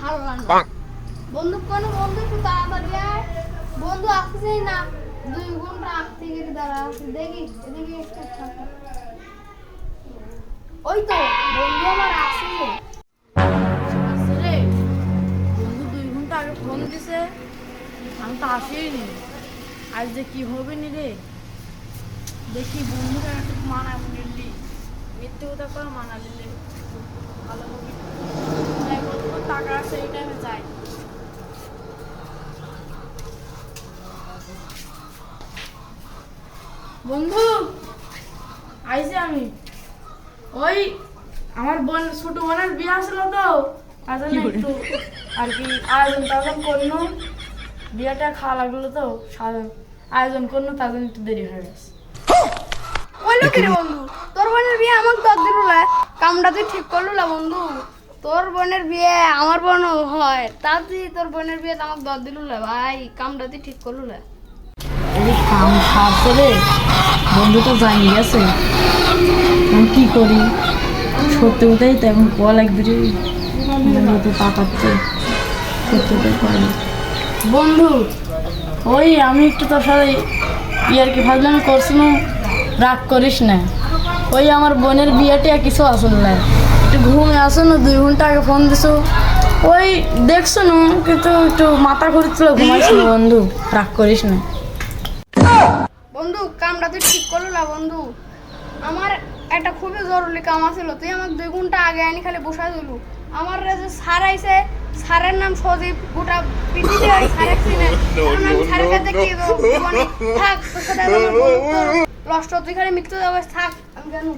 ভালো লাগে না। বন্ধু একটু তাড়াতাড়ি আয়। বন্ধু আসছেই না, 2 ঘন্টা আগ থেকে দাঁড়া আছি। দেখি এদিকে একটু থাকো। ওই তো বন্ধু আমার আসছে রে। বন্ধু 2 ঘন্টা আগে ফোন দিছে, আমি তো আসিনি। আজ যে কি হবে নি রে, দেখি বন্ধুরা একটু মানাবো নিলি, মিথ্যে কথা করে মানা দিলে ভালো হবে। তাই বলবো টাকা আছে এই টাইমে যাই। বন্ধু আইসি আমি। ওই আমার বোন ছোট বোনের বিয়ে আসলো তো, তার জন্য একটু আর কি আয়োজন করলো। বিয়েটা খাওয়া লাগলো তো, আয়োজন করলো, তার জন্য একটু দেরি হয়ে গেছে। ওই লোকের বন্ধু, তোর বোনের বিয়ে আমাকে তো দিল না, কামটা তুই ঠিক করলু না বন্ধু। তোর বোনের বিয়ে আমার বোন হয়, তা তুই তোর বোনের বিয়ে আমাকে দর দিল না ভাই, কামটা তুই ঠিক করলু না। কাম সারছে রে, বন্ধু তো জানি গেছে, আমি কি করি? সত্যি কথাই তো এখন কোয়া লাগবে রে, বন্ধু তো তাকাচ্ছে, সত্যি কথাই করে। বন্ধু ওই আমি একটু তোর সাথে ইয়ারকি ফাজলামি করছিলাম, রাগ করিস না। ওই আমার বোনের বিয়েটা কিছু আসল না, একটু ঘুমে আসো না, 2 ঘন্টা আগে ফোন দিছো। ওই দেখছো না, কিন্তু একটু মাথা ঘুরছিল, ঘুমাইছিল। বন্ধু রাগ করিস না বন্ধু, কামটা তুই ঠিক করলো না বন্ধু। আমার একটা খুবই জরুরি কাম আছিল, তুই আমাকে 2 ঘন্টা আগে আনি খালি বসাই দিলু। আমার যে স্যার আইছে, স্যারের নাম সজীব, গোটা পৃথিবীতে স্যারের চিনে। এখন আমি স্যারের কাছে কি বলবো? থাক তোর সাথে আমার বন্ধুত্ব নষ্ট, তুই খালি মিথ্যে যাবে, থাক আমি জানো।